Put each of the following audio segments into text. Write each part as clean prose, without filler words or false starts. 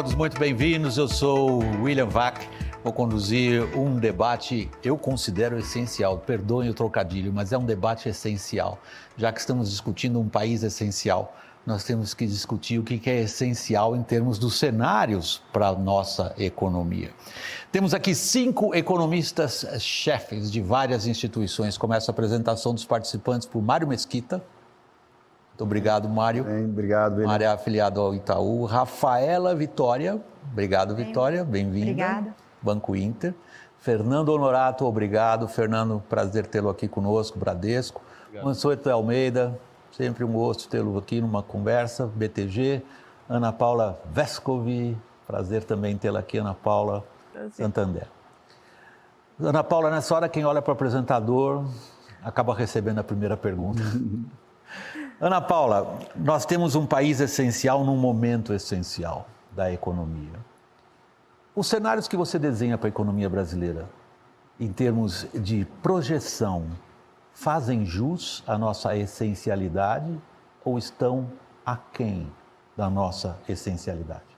todos muito bem-vindos. Eu sou William Vac. Vou conduzir um debate, eu considero essencial. Perdoem o trocadilho, mas é um debate essencial. Já que estamos discutindo um país essencial, nós temos que discutir o que é essencial em termos dos cenários para a nossa economia. Temos aqui 5 economistas-chefes de várias instituições. Começa a apresentação dos participantes por Mário Mesquita. Muito obrigado, Mário. Bem, obrigado, William. Mário é afiliado ao Itaú. Rafaela Vitória. Obrigado, Vitória. Bem-vinda. Obrigada. Banco Inter. Fernando Honorato, obrigado. Fernando, prazer tê-lo aqui conosco, Bradesco. Mansueto Almeida, sempre um gosto tê-lo aqui numa conversa, BTG. Ana Paula Vescovi, prazer também tê-la aqui, Ana Paula, Santander. Ana Paula, nessa hora quem olha para o apresentador acaba recebendo a primeira pergunta. Ana Paula, nós temos um país essencial num momento essencial da economia. Os cenários que você desenha para a economia brasileira, em termos de projeção, fazem jus à nossa essencialidade ou estão aquém da nossa essencialidade?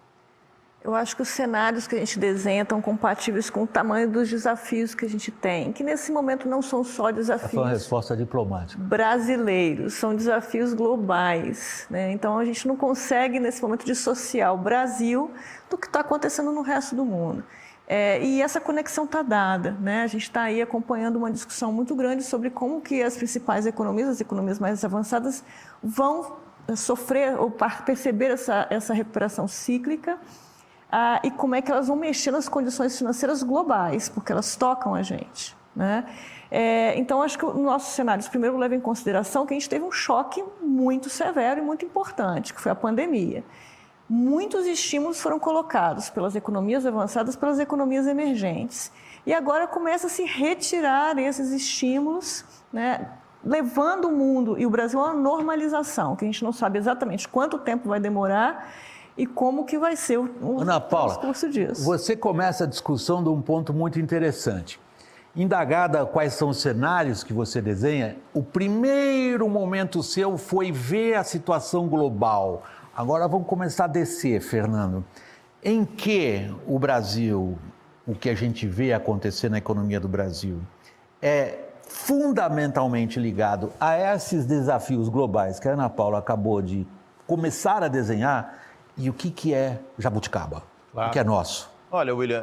Eu acho que os cenários que a gente desenha estão compatíveis com o tamanho dos desafios que a gente tem, que nesse momento não são só desafios Essa foi uma resposta diplomática. Brasileiros, são desafios globais, né? Então a gente não consegue nesse momento dissociar o Brasil do que está acontecendo no resto do mundo. E essa conexão está dada, né? A gente está aí acompanhando uma discussão muito grande sobre como que as principais economias, as economias mais avançadas, vão sofrer ou perceber essa recuperação cíclica. E como é que elas vão mexer nas condições financeiras globais, porque elas tocam a gente, né? Então, acho que os nossos cenários, primeiro, levam em consideração que a gente teve um choque muito severo e muito importante, que foi a pandemia. Muitos estímulos foram colocados pelas economias avançadas, pelas economias emergentes. E agora começa a se retirar esses estímulos, né? Levando o mundo e o Brasil a uma normalização, que a gente não sabe exatamente quanto tempo vai demorar, e como que vai ser o Ana Paula, transcurso disso. Você começa a discussão de um ponto muito interessante. Indagada quais são os cenários que você desenha, o primeiro momento seu foi ver a situação global. Agora vamos começar a descer, Fernando. Em que o Brasil, o que a gente vê acontecer na economia do Brasil, é fundamentalmente ligado a esses desafios globais que a Ana Paula acabou de começar a desenhar? E o que é jabuticaba? Claro. O que é nosso? Olha, William,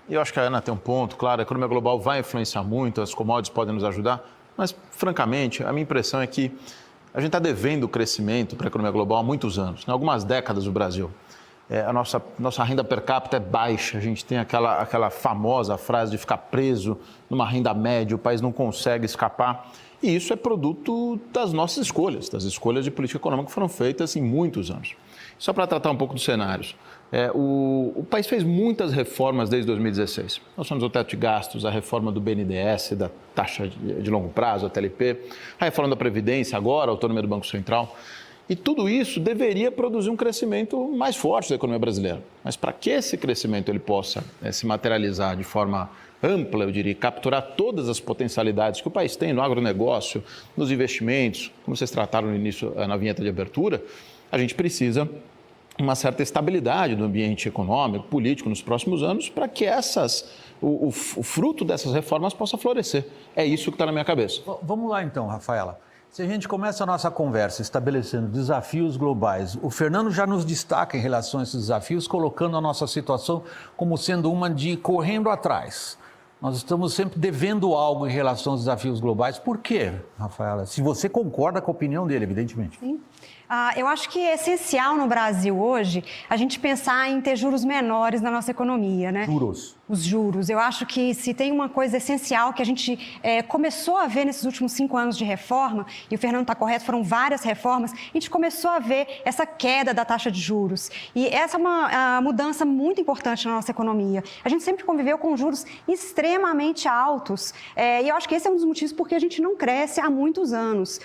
eu acho que a Ana tem um ponto, claro, a economia global vai influenciar muito, as commodities podem nos ajudar, mas, francamente, a minha impressão é que a gente está devendo crescimento para a economia global há muitos anos, em algumas décadas do Brasil. A nossa renda per capita é baixa, a gente tem aquela famosa frase de ficar preso numa renda média, o país não consegue escapar. E isso é produto das nossas escolhas, das escolhas de política econômica que foram feitas em muitos anos. Só para tratar um pouco dos cenários, o país fez muitas reformas desde 2016. Nós temos o teto de gastos, a reforma do BNDES, da taxa de longo prazo, a TLP, a reforma da Previdência, agora a autonomia do Banco Central. E tudo isso deveria produzir um crescimento mais forte da economia brasileira. Mas para que esse crescimento ele possa se materializar de forma ampla, eu diria, capturar todas as potencialidades que o país tem no agronegócio, nos investimentos, como vocês trataram no início, na vinheta de abertura, a gente precisa uma certa estabilidade do ambiente econômico, político nos próximos anos para que o fruto dessas reformas possa florescer. É isso que está na minha cabeça. Vamos lá então, Rafaela. Se a gente começa a nossa conversa estabelecendo desafios globais, o Fernando já nos destaca em relação a esses desafios, colocando a nossa situação como sendo uma de correndo atrás. Nós estamos sempre devendo algo em relação aos desafios globais. Por quê, Rafaela? Se você concorda com a opinião dele, evidentemente. Sim. Eu acho que é essencial no Brasil hoje a gente pensar em ter juros menores na nossa economia, né? Juros. Os juros. Eu acho que se tem uma coisa essencial que a gente começou a ver nesses últimos 5 anos de reforma, e o Fernando está correto, foram várias reformas, a gente começou a ver essa queda da taxa de juros. E essa é uma mudança muito importante na nossa economia. A gente sempre conviveu com juros extremamente altos, e eu acho que esse é um dos motivos porque a gente não cresce há muitos anos.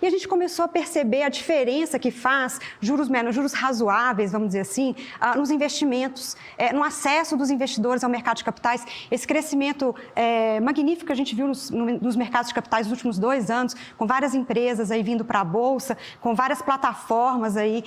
E a gente começou a perceber ver a diferença que faz juros menores, juros razoáveis, vamos dizer assim, nos investimentos, no acesso dos investidores ao mercado de capitais. Esse crescimento magnífico que a gente viu nos mercados de capitais nos últimos 2 anos, com várias empresas aí vindo para a Bolsa, com várias plataformas aí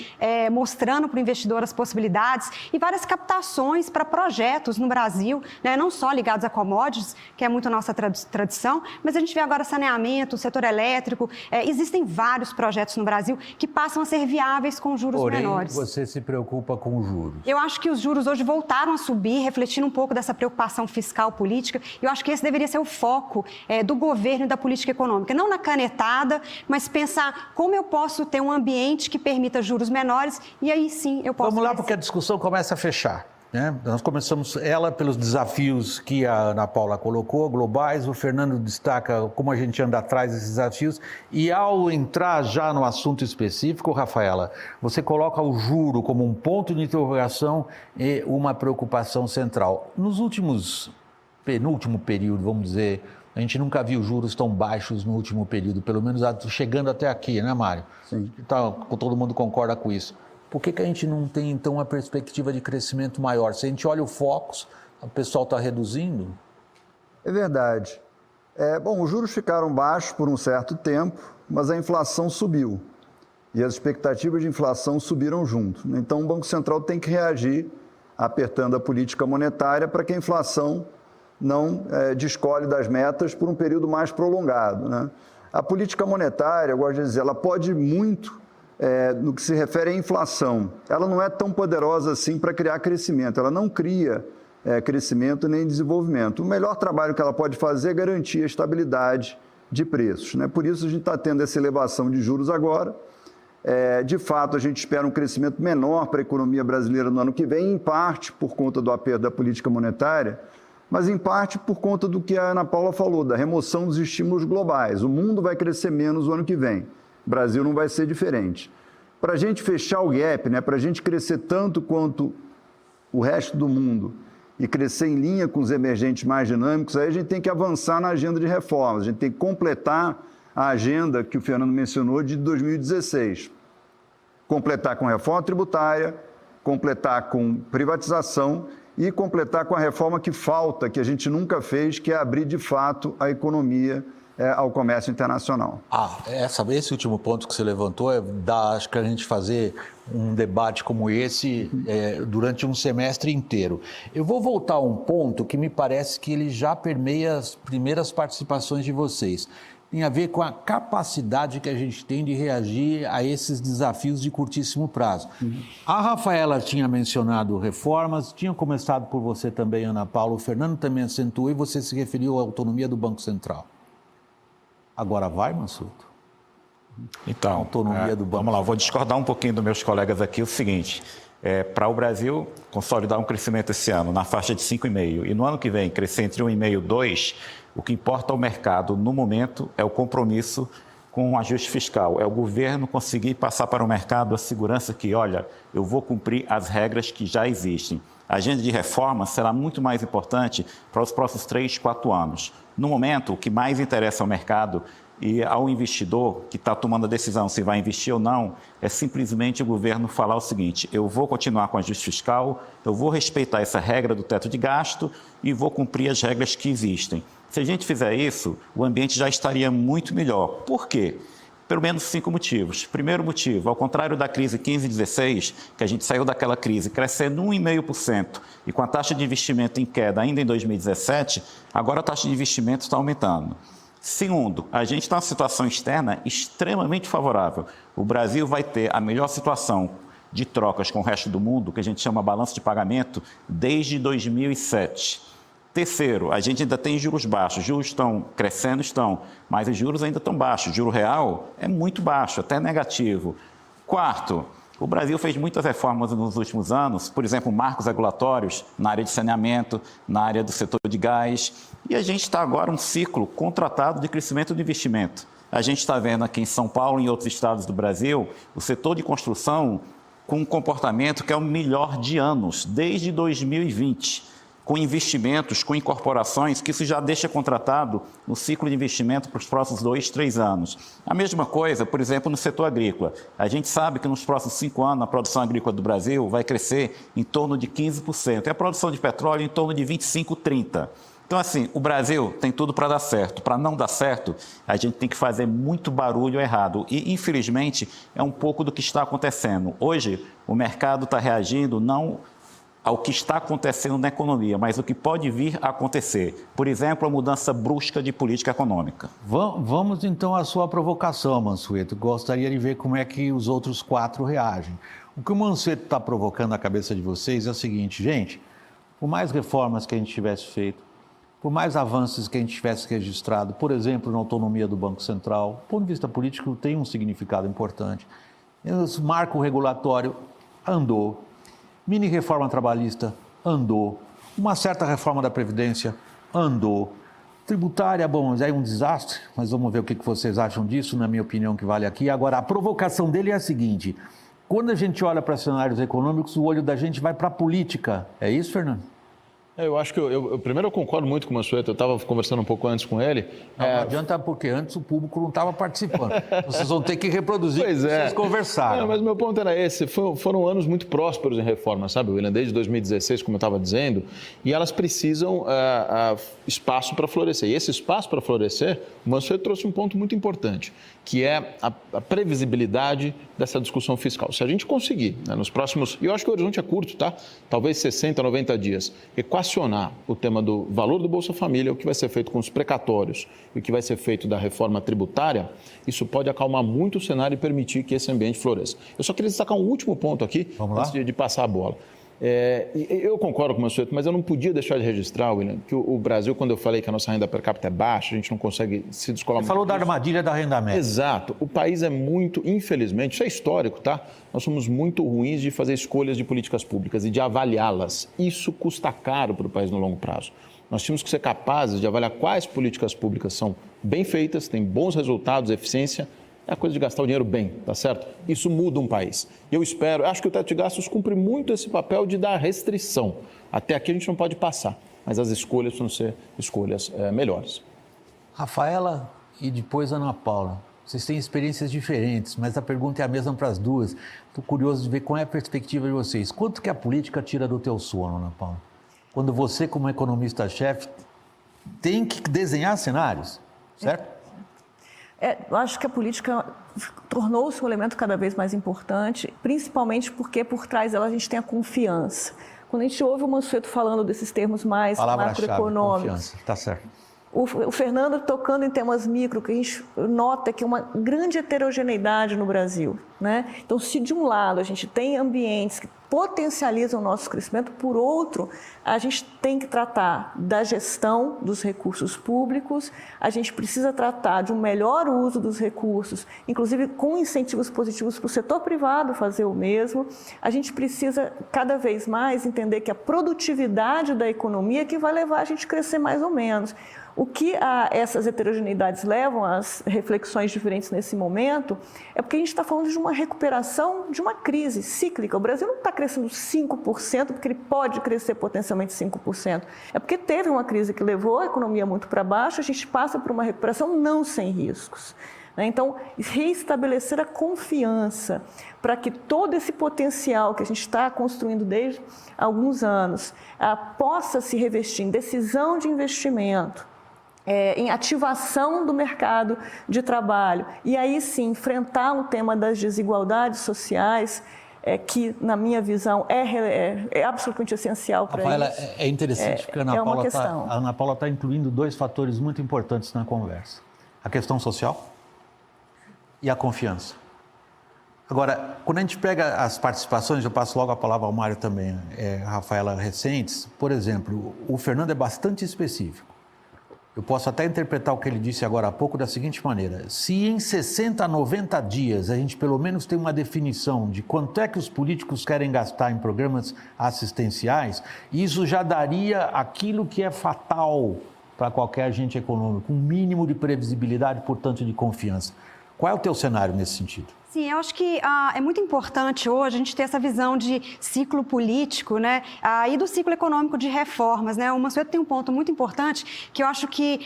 mostrando para o investidor as possibilidades e várias captações para projetos no Brasil, né, não só ligados a commodities, que é muito a nossa tradição, mas a gente vê agora saneamento, setor elétrico, existem vários projetos no Brasil que passam a ser viáveis com juros menores. Porém, você se preocupa com os juros. Eu acho que os juros hoje voltaram a subir, refletindo um pouco dessa preocupação fiscal política. Eu acho que esse deveria ser o foco do governo e da política econômica. Não na canetada, mas pensar como eu posso ter um ambiente que permita juros menores e aí sim eu posso... Vamos lá, porque a discussão começa a fechar. Né? Nós começamos ela pelos desafios que a Ana Paula colocou, globais, o Fernando destaca como a gente anda atrás desses desafios e ao entrar já no assunto específico, Rafaela, você coloca o juro como um ponto de interrogação e uma preocupação central. Penúltimo período, vamos dizer, a gente nunca viu juros tão baixos no último período, pelo menos chegando até aqui, né, Mário? Sim. Todo mundo concorda com isso. Por que a gente não tem, então, uma perspectiva de crescimento maior? Se a gente olha o Focus, o pessoal está reduzindo? É verdade. Bom, os juros ficaram baixos por um certo tempo, mas a inflação subiu. E as expectativas de inflação subiram junto. Então, o Banco Central tem que reagir, apertando a política monetária para que a inflação não descole das metas por um período mais prolongado, né? A política monetária, eu gosto de dizer, ela pode muito no que se refere à inflação. Ela não é tão poderosa assim para criar crescimento, ela não cria crescimento nem desenvolvimento. O melhor trabalho que ela pode fazer é garantir a estabilidade de preços, né? Por isso a gente está tendo essa elevação de juros agora. De fato, a gente espera um crescimento menor para a economia brasileira no ano que vem, em parte por conta do aperto da política monetária, mas em parte por conta do que a Ana Paula falou, da remoção dos estímulos globais. O mundo vai crescer menos o ano que vem. O Brasil não vai ser diferente. Para a gente fechar o gap, né, para a gente crescer tanto quanto o resto do mundo e crescer em linha com os emergentes mais dinâmicos, aí a gente tem que avançar na agenda de reformas, a gente tem que completar a agenda que o Fernando mencionou de 2016. Completar com reforma tributária, completar com privatização e completar com a reforma que falta, que a gente nunca fez, que é abrir de fato a economia ao comércio internacional. Esse último ponto que você levantou acho que a gente fazer um debate como esse durante um semestre inteiro. Eu vou voltar a um ponto que me parece que ele já permeia as primeiras participações de vocês. Tem a ver com a capacidade que a gente tem de reagir a esses desafios de curtíssimo prazo. A Rafaela tinha mencionado reformas, tinha começado por você também, Ana Paula, o Fernando também acentuou e você se referiu à autonomia do Banco Central. Agora vai, Massuto? Então, autonomia do banco. Vamos lá, vou discordar um pouquinho dos meus colegas aqui. O seguinte, para o Brasil consolidar um crescimento esse ano na faixa de 5,5% e no ano que vem crescer entre 1,5% e 2%, o que importa ao mercado no momento é o compromisso com o ajuste fiscal. É o governo conseguir passar para o mercado a segurança que, olha, eu vou cumprir as regras que já existem. A agenda de reforma será muito mais importante para os próximos 3, 4 anos. No momento, o que mais interessa ao mercado e ao investidor que está tomando a decisão se vai investir ou não, é simplesmente o governo falar o seguinte: eu vou continuar com o ajuste fiscal, eu vou respeitar essa regra do teto de gasto e vou cumprir as regras que existem. Se a gente fizer isso, o ambiente já estaria muito melhor. Por quê? Pelo menos 5 motivos. Primeiro motivo, ao contrário da crise 15 e 16, que a gente saiu daquela crise crescendo 1,5% e com a taxa de investimento em queda ainda em 2017, agora a taxa de investimento está aumentando. Segundo, a gente está numa situação externa extremamente favorável. O Brasil vai ter a melhor situação de trocas com o resto do mundo, que a gente chama balanço de pagamento, desde 2007. Terceiro, a gente ainda tem juros baixos. Juros estão crescendo, mas os juros ainda estão baixos. O juro real é muito baixo, até negativo. Quarto, o Brasil fez muitas reformas nos últimos anos, por exemplo, marcos regulatórios na área de saneamento, na área do setor de gás, e a gente está agora um ciclo contratado de crescimento do investimento. A gente está vendo aqui em São Paulo e em outros estados do Brasil o setor de construção com um comportamento que é o melhor de anos, desde 2020. com investimentos, com incorporações, que isso já deixa contratado no ciclo de investimento para os próximos 2, 3 anos. A mesma coisa, por exemplo, no setor agrícola. A gente sabe que nos próximos 5 anos a produção agrícola do Brasil vai crescer em torno de 15%, e a produção de petróleo em torno de 25%, 30%. Então, assim, o Brasil tem tudo para dar certo. Para não dar certo, a gente tem que fazer muito barulho errado. E, infelizmente, é um pouco do que está acontecendo. Hoje, o mercado está reagindo não ao que está acontecendo na economia, mas o que pode vir a acontecer. Por exemplo, a mudança brusca de política econômica. Vamos então à sua provocação, Mansueto. Gostaria de ver como é que os outros 4 reagem. O que o Mansueto está provocando na cabeça de vocês é o seguinte, gente, por mais reformas que a gente tivesse feito, por mais avanços que a gente tivesse registrado, por exemplo, na autonomia do Banco Central, do ponto de vista político tem um significado importante. O marco regulatório andou. Mini reforma trabalhista, andou. Uma certa reforma da Previdência, andou. Tributária, bom, já é um desastre, mas vamos ver o que vocês acham disso, na minha opinião, que vale aqui. Agora, a provocação dele é a seguinte, quando a gente olha para cenários econômicos, o olho da gente vai para a política. É isso, Fernando? Eu acho que primeiro eu concordo muito com o Mansueto, eu estava conversando um pouco antes com ele. Não adianta, porque antes o público não estava participando. Vocês vão ter que reproduzir o que vocês conversaram. Não, mas meu ponto era esse, foram anos muito prósperos em reforma, sabe, William, desde 2016, como eu estava dizendo, e elas precisam espaço para florescer. E esse espaço para florescer, o Mansueto trouxe um ponto muito importante, que é a previsibilidade dessa discussão fiscal. Se a gente conseguir, né, nos próximos, e eu acho que o horizonte é curto, tá? Talvez 60, 90 dias, equacionar o tema do valor do Bolsa Família, o que vai ser feito com os precatórios e o que vai ser feito da reforma tributária, isso pode acalmar muito o cenário e permitir que esse ambiente floresça. Eu só queria destacar um último ponto aqui, antes de passar a bola. Eu concordo com o Mansueto, mas eu não podia deixar de registrar, William, que o Brasil, quando eu falei que a nossa renda per capita é baixa, a gente não consegue se descolar muito. Você falou da armadilha da renda média. Exato. O país é muito, infelizmente, isso é histórico, tá? Nós somos muito ruins de fazer escolhas de políticas públicas e de avaliá-las. Isso custa caro para o país no longo prazo. Nós tínhamos que ser capazes de avaliar quais políticas públicas são bem feitas, têm bons resultados, eficiência. É a coisa de gastar o dinheiro bem, tá certo? Isso muda um país. Eu espero, acho que o teto de gastos cumpre muito esse papel de dar restrição. Até aqui a gente não pode passar, mas as escolhas vão ser escolhas melhores. Rafaela e depois Ana Paula, vocês têm experiências diferentes, mas a pergunta é a mesma para as duas. Estou curioso de ver qual é a perspectiva de vocês. Quanto que a política tira do teu sono, Ana Paula? Quando você, como economista-chefe, tem que desenhar cenários, certo? Eu acho que a política tornou-se um elemento cada vez mais importante, principalmente porque por trás dela a gente tem a confiança. Quando a gente ouve o Mansueto falando desses termos mais macroeconômicos, confiança, tá certo. O Fernando tocando em temas micro, que a gente nota que é uma grande heterogeneidade no Brasil, né? Então, se de um lado a gente tem ambientes que potencializam o nosso crescimento, por outro, a gente tem que tratar da gestão dos recursos públicos, a gente precisa tratar de um melhor uso dos recursos, inclusive com incentivos positivos para o setor privado fazer o mesmo. A gente precisa cada vez mais entender que a produtividade da economia é que vai levar a gente a crescer mais ou menos. O que essas heterogeneidades levam às reflexões diferentes nesse momento é porque a gente está falando de uma recuperação de uma crise cíclica. O Brasil não está crescendo 5% porque ele pode crescer potencialmente 5%. É porque teve uma crise que levou a economia muito para baixo, a gente passa por uma recuperação não sem riscos. Então, reestabelecer a confiança para que todo esse potencial que a gente está construindo desde alguns anos possa se revestir em decisão de investimento, em ativação do mercado de trabalho. E aí sim, enfrentar o tema das desigualdades sociais, que, na minha visão, é absolutamente essencial para Rafaela, isso. É interessante porque a Ana Paula está incluindo 2 fatores muito importantes na conversa. A questão social e a confiança. Agora, quando a gente pega as participações, eu passo logo a palavra ao Mário também, Rafaela, recentes, por exemplo, o Fernando é bastante específico. Eu posso até interpretar o que ele disse agora há pouco da seguinte maneira: se em 60 a 90 dias a gente pelo menos tem uma definição de quanto é que os políticos querem gastar em programas assistenciais, isso já daria aquilo que é fatal para qualquer agente econômico, um mínimo de previsibilidade, portanto, de confiança. Qual é o teu cenário nesse sentido? Sim, eu acho que é muito importante hoje a gente ter essa visão de ciclo político, né, e do ciclo econômico de reformas, né. O Mansueto tem um ponto muito importante que eu acho que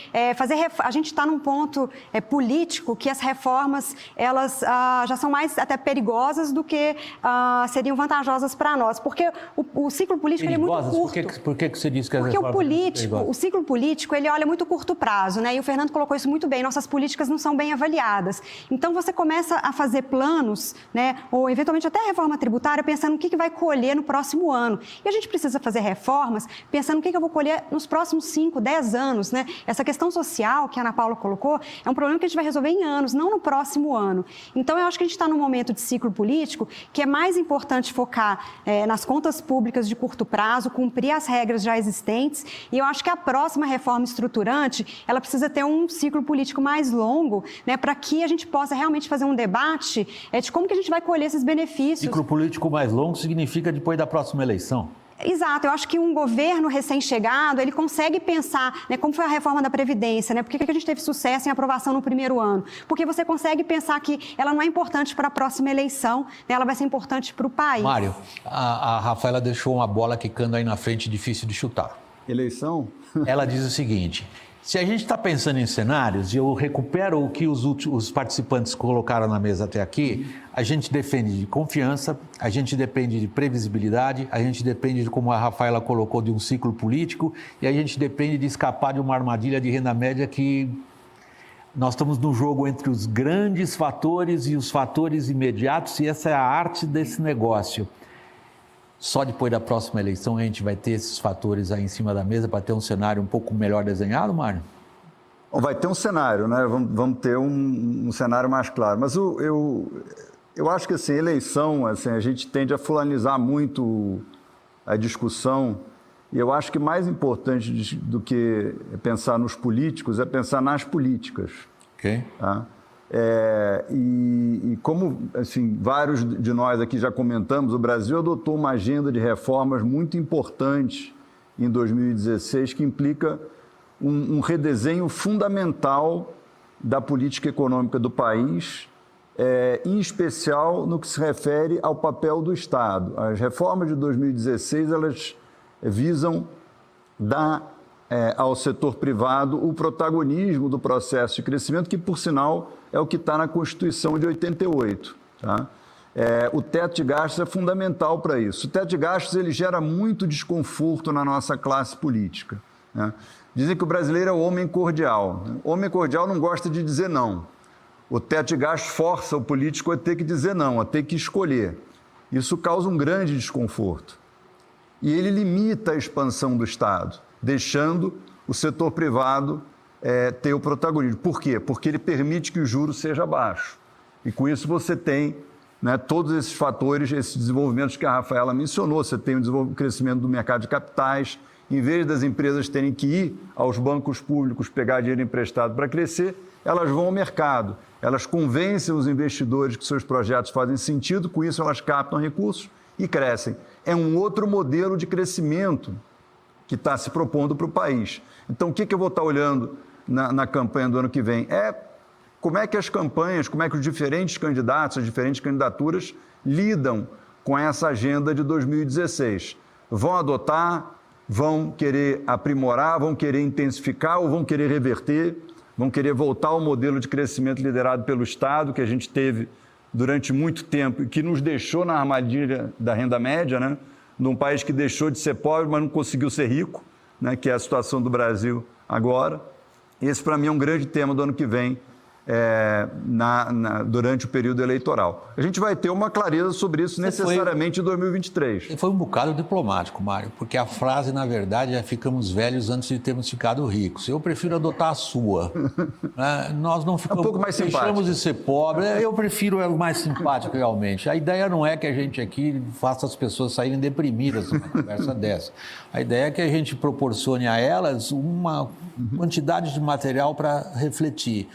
a gente está num ponto político que as reformas elas já são mais até perigosas do que seriam vantajosas para nós, porque o ciclo político ele é muito curto. Por que você disse que as Porque reformas o ciclo político ele olha muito curto prazo, né? E o Fernando colocou isso muito bem. Nossas políticas não são bem avaliadas. Então você começa a fazer planos, né, ou eventualmente até reforma tributária, pensando no que vai colher no próximo ano. E a gente precisa fazer reformas pensando no que eu vou colher nos próximos 5, 10 anos, né? Essa questão social que a Ana Paula colocou é um problema que a gente vai resolver em anos, não no próximo ano. Então eu acho que a gente está num momento de ciclo político que é mais importante focar nas contas públicas de curto prazo, cumprir as regras já existentes, e eu acho que a próxima reforma estruturante, ela precisa ter um ciclo político mais longo, né, para que a gente possa realmente fazer um debate de como que a gente vai colher esses benefícios. Ciclo político mais longo significa depois da próxima eleição. Exato, eu acho que um governo recém-chegado, ele consegue pensar, né, como foi a reforma da Previdência, né, por que a gente teve sucesso em aprovação no primeiro ano? Porque você consegue pensar que ela não é importante para a próxima eleição, né, ela vai ser importante para o país. Mário, a Rafaela deixou uma bola quicando aí na frente, difícil de chutar. Eleição? Ela diz o seguinte: se a gente está pensando em cenários, e eu recupero o que os participantes colocaram na mesa até aqui, a gente depende de confiança, a gente depende de previsibilidade, a gente depende, de, como a Rafaela colocou, de um ciclo político, e a gente depende de escapar de uma armadilha de renda média que nós estamos no jogo entre os grandes fatores e os fatores imediatos, e essa é a arte desse negócio. Só depois da próxima eleição a gente vai ter esses fatores aí em cima da mesa para ter um cenário um pouco melhor desenhado, Mário? Vai ter um cenário, né? Vamos ter um cenário mais claro. Mas eu acho que, assim, eleição, assim, a gente tende a fulanizar muito a discussão, e eu acho que mais importante do que pensar nos políticos é pensar nas políticas. Ok. Tá? E como, assim, vários de nós aqui já comentamos, o Brasil adotou uma agenda de reformas muito importante em 2016, que implica um redesenho fundamental da política econômica do país, em especial no que se refere ao papel do Estado. As reformas de 2016, elas visam dar ao setor privado o protagonismo do processo de crescimento, que, por sinal, é o que está na Constituição de 88. Tá? O teto de gastos é fundamental para isso. O teto de gastos ele gera muito desconforto na nossa classe política. Né? Dizem que o brasileiro é o homem cordial. O homem cordial não gosta de dizer não. O teto de gastos força o político a ter que dizer não, a ter que escolher. Isso causa um grande desconforto. E ele limita a expansão do Estado, deixando o setor privado ter o protagonismo. Por quê? Porque ele permite que o juro seja baixo. E com isso você tem, né, todos esses fatores, esses desenvolvimentos que a Rafaela mencionou. Você tem o crescimento do mercado de capitais. Em vez das empresas terem que ir aos bancos públicos pegar dinheiro emprestado para crescer, elas vão ao mercado. Elas convencem os investidores que seus projetos fazem sentido, com isso elas captam recursos e crescem. É um outro modelo de crescimento que está se propondo para o país. Então, o que eu vou estar olhando na campanha do ano que vem? Como é que as campanhas, como é que os diferentes candidatos, as diferentes candidaturas lidam com essa agenda de 2016. Vão adotar, vão querer aprimorar, vão querer intensificar ou vão querer reverter, vão querer voltar ao modelo de crescimento liderado pelo Estado, que a gente teve durante muito tempo e que nos deixou na armadilha da renda média, né? Num país que deixou de ser pobre, mas não conseguiu ser rico, né? Que é a situação do Brasil agora. Esse, para mim, é um grande tema do ano que vem, durante o período eleitoral. A gente vai ter uma clareza sobre isso necessariamente em 2023. Foi um bocado diplomático, Mário, porque a frase, na verdade, é ficamos velhos antes de termos ficado ricos. Eu prefiro adotar a sua. Nós não ficamos, um pouco mais simpático. Deixamos de ser pobres. Eu prefiro o mais simpático, realmente. A ideia não é que a gente aqui faça as pessoas saírem deprimidas numa conversa dessa. A ideia é que a gente proporcione a elas uma quantidade de material para refletir.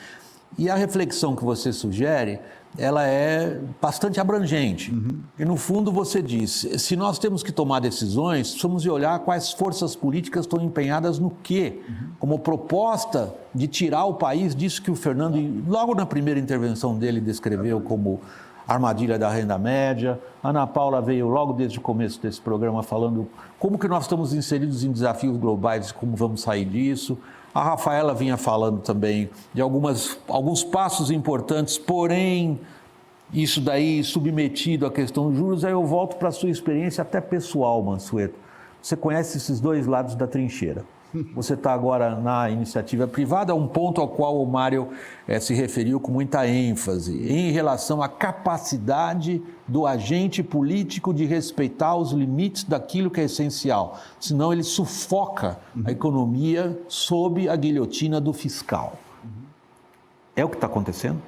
E a reflexão que você sugere, ela é bastante abrangente. E, no fundo, você diz, se nós temos que tomar decisões, precisamos de olhar quais forças políticas estão empenhadas no quê, como proposta de tirar o país disso que o Fernando, logo na primeira intervenção dele, descreveu como armadilha da renda média. A Ana Paula veio logo desde o começo desse programa falando como que nós estamos inseridos em desafios globais e como vamos sair disso. A Rafaela vinha falando também de alguns passos importantes, porém, isso daí submetido à questão dos juros. Aí eu volto para a sua experiência até pessoal, Mansueto. Você conhece esses dois lados da trincheira. Você está agora na iniciativa privada, um ponto ao qual o Mário se referiu com muita ênfase, em relação à capacidade do agente político de respeitar os limites daquilo que é essencial. Senão ele sufoca a economia sob a guilhotina do fiscal. É o que está acontecendo?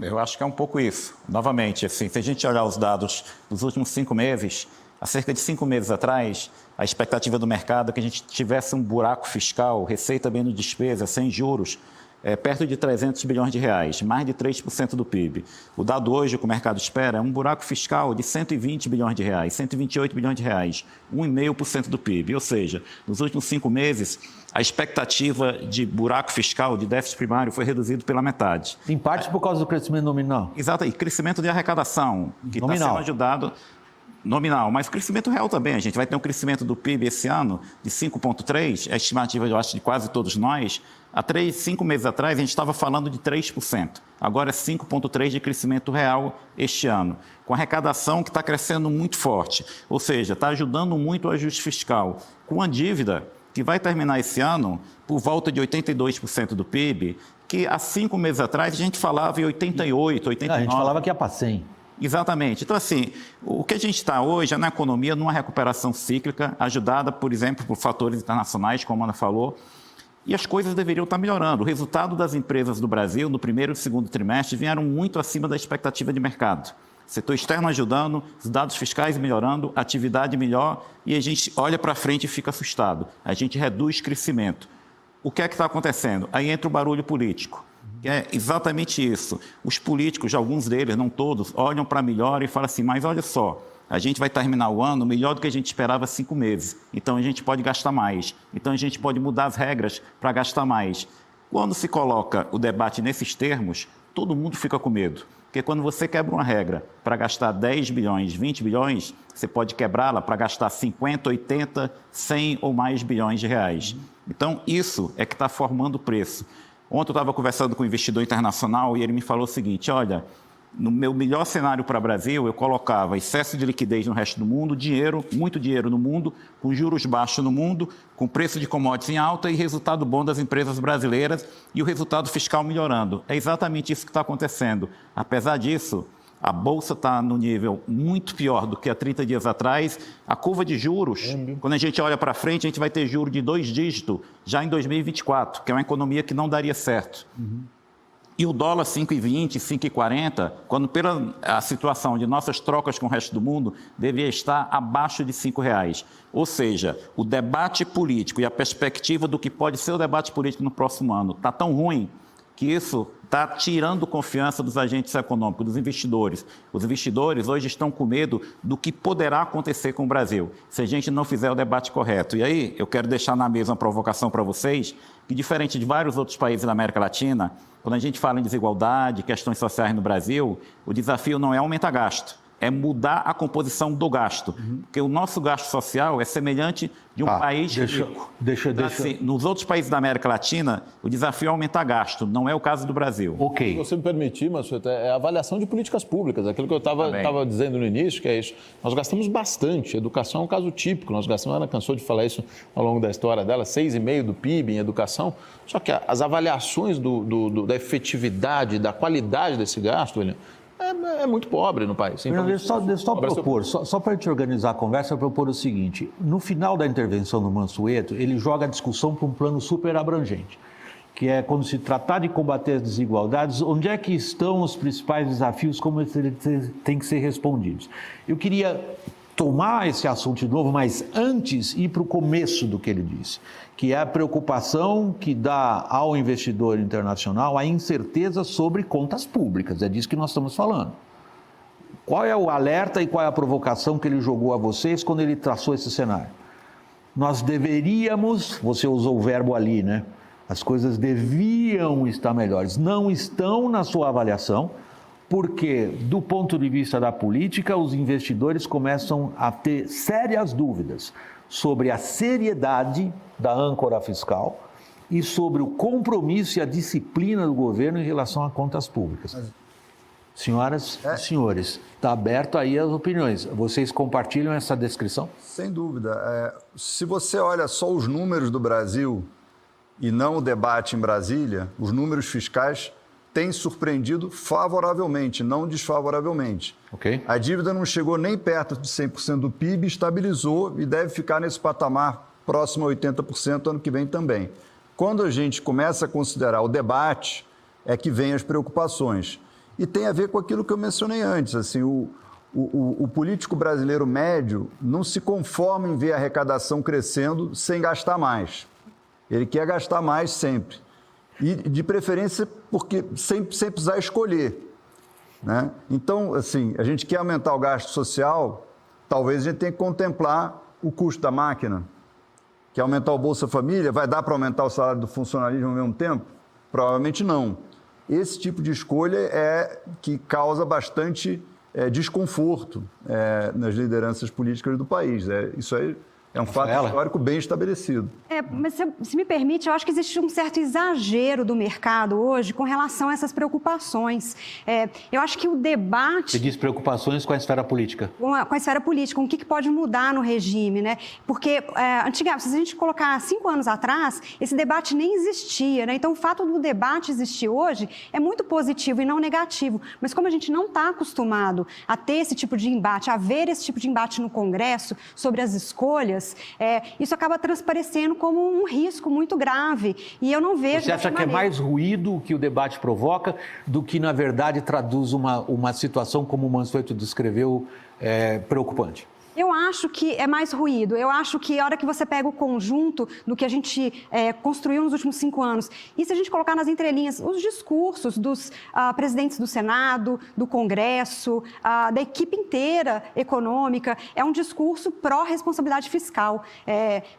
Eu acho que é um pouco isso. Novamente, assim, se a gente olhar os dados dos últimos 5 meses, há cerca de 5 meses atrás, a expectativa do mercado é que a gente tivesse um buraco fiscal, receita menos despesa, sem juros, perto de 300 bilhões de reais, mais de 3% do PIB. O dado hoje que o mercado espera é um buraco fiscal de 120 bilhões de reais, 128 bilhões de reais, 1,5% do PIB. Ou seja, nos últimos 5 meses, a expectativa de buraco fiscal, de déficit primário, foi reduzido pela metade. Em parte por causa do crescimento nominal. Exato, e crescimento de arrecadação, que está sendo ajudado... Nominal, mas crescimento real também. A gente vai ter um crescimento do PIB esse ano de 5,3%, a estimativa, eu acho, de quase todos nós. Há 5 meses atrás, a gente estava falando de 3%. Agora é 5,3% de crescimento real este ano, com arrecadação que está crescendo muito forte. Ou seja, está ajudando muito o ajuste fiscal, com a dívida que vai terminar esse ano por volta de 82% do PIB, que há 5 meses atrás a gente falava em 88%, 89%. A gente falava que ia para 100%. Exatamente. Então, assim, o que a gente está hoje é na economia, numa recuperação cíclica, ajudada, por exemplo, por fatores internacionais, como a Ana falou, e as coisas deveriam estar melhorando. O resultado das empresas do Brasil, no primeiro e segundo trimestre, vieram muito acima da expectativa de mercado. Setor externo ajudando, os dados fiscais melhorando, atividade melhor, e a gente olha para frente e fica assustado. A gente reduz crescimento. O que é que está acontecendo? Aí entra o barulho político. É exatamente isso. Os políticos, alguns deles, não todos, olham para melhor e falam assim, mas olha só, a gente vai terminar o ano melhor do que a gente esperava 5 meses. Então a gente pode gastar mais. Então a gente pode mudar as regras para gastar mais. Quando se coloca o debate nesses termos, todo mundo fica com medo. Porque quando você quebra uma regra para gastar 10 bilhões, 20 bilhões, você pode quebrá-la para gastar 50, 80, 100 ou mais bilhões de reais. Então isso é que está formando o preço. Ontem eu estava conversando com um investidor internacional e ele me falou o seguinte, olha, no meu melhor cenário para o Brasil, eu colocava excesso de liquidez no resto do mundo, dinheiro, muito dinheiro no mundo, com juros baixos no mundo, com preço de commodities em alta e resultado bom das empresas brasileiras e o resultado fiscal melhorando. É exatamente isso que está acontecendo. Apesar disso, a Bolsa está no nível muito pior do que há 30 dias atrás. A curva de juros, quando a gente olha para frente, a gente vai ter juros de 2 dígitos já em 2024, que é uma economia que não daria certo. E o dólar 5,20, 5,40, quando pela a situação de nossas trocas com o resto do mundo, deveria estar abaixo de R$5. Ou seja, o debate político e a perspectiva do que pode ser o debate político no próximo ano está tão ruim que isso está tirando confiança dos agentes econômicos, dos investidores. Os investidores hoje estão com medo do que poderá acontecer com o Brasil, se a gente não fizer o debate correto. E aí, eu quero deixar na mesa uma provocação para vocês, que diferente de vários outros países da América Latina, quando a gente fala em desigualdade, questões sociais no Brasil, o desafio não é aumentar gasto, é mudar a composição do gasto. Porque o nosso gasto social é semelhante de um país rico. Assim, nos outros países da América Latina, o desafio é aumentar gasto, não é o caso do Brasil. Se você me permitir, Mansueto, é a avaliação de políticas públicas, aquilo que eu estava dizendo no início, que é isso. Nós gastamos bastante, educação é um caso típico, nós gastamos, a Ana cansou de falar isso ao longo da história dela, 6,5% do PIB em educação, só que as avaliações da efetividade, da qualidade desse gasto, William, é muito pobre no país. Então, deixa eu só propor, só para a gente organizar a conversa, eu propor o seguinte, no final da intervenção do Mansueto, ele joga a discussão para um plano super abrangente, que é quando se tratar de combater as desigualdades, onde é que estão os principais desafios, como eles têm que ser respondidos. Eu queria tomar esse assunto de novo, mas antes ir para o começo do que ele disse, que é a preocupação que dá ao investidor internacional a incerteza sobre contas públicas, é disso que nós estamos falando. Qual é o alerta e qual é a provocação que ele jogou a vocês quando ele traçou esse cenário? Nós deveríamos, você usou o verbo ali, né? As coisas deviam estar melhores, não estão na sua avaliação, porque, do ponto de vista da política, os investidores começam a ter sérias dúvidas sobre a seriedade da âncora fiscal e sobre o compromisso e a disciplina do governo em relação a contas públicas. Senhoras e senhores, está aberto aí as opiniões. Vocês compartilham essa descrição? Sem dúvida. Se você olha só os números do Brasil e não o debate em Brasília, os números fiscais têm surpreendido favoravelmente, não desfavoravelmente. Ok. A dívida não chegou nem perto de 100% do PIB, estabilizou e deve ficar nesse patamar próximo a 80% ano que vem também. Quando a gente começa a considerar o debate, é que vem as preocupações. E tem a ver com aquilo que eu mencionei antes, assim, o político brasileiro médio não se conforma em ver a arrecadação crescendo sem gastar mais. Ele quer gastar mais sempre. E, de preferência, porque sem precisar escolher, né? Então, assim, a gente quer aumentar o gasto social, talvez a gente tenha que contemplar o custo da máquina. Quer aumentar o Bolsa Família? Vai dar para aumentar o salário do funcionalismo ao mesmo tempo? Provavelmente não. Esse tipo de escolha é que causa bastante desconforto nas lideranças políticas do país. Isso aí é um fato histórico bem estabelecido. Mas se me permite, eu acho que existe um certo exagero do mercado hoje com relação a essas preocupações. Eu acho que o debate... Você diz preocupações com a esfera política. Com a esfera política, com o que pode mudar no regime, né? Porque, antigamente, se a gente colocar 5 anos atrás, esse debate nem existia, né? Então, o fato do debate existir hoje é muito positivo e não negativo. Mas como a gente não está acostumado a ter esse tipo de embate, a ver esse tipo de embate no Congresso sobre as escolhas, isso acaba transparecendo como um risco muito grave. E eu não vejo... Você acha que é mais ruído que o debate provoca do que, na verdade, traduz uma situação, como o Mansueto descreveu, preocupante? Eu acho que é mais ruído. Eu acho que a hora que você pega o conjunto do que a gente construiu nos últimos 5 anos, e se a gente colocar nas entrelinhas os discursos dos presidentes do Senado, do Congresso, da equipe inteira econômica, é um discurso pró-responsabilidade fiscal.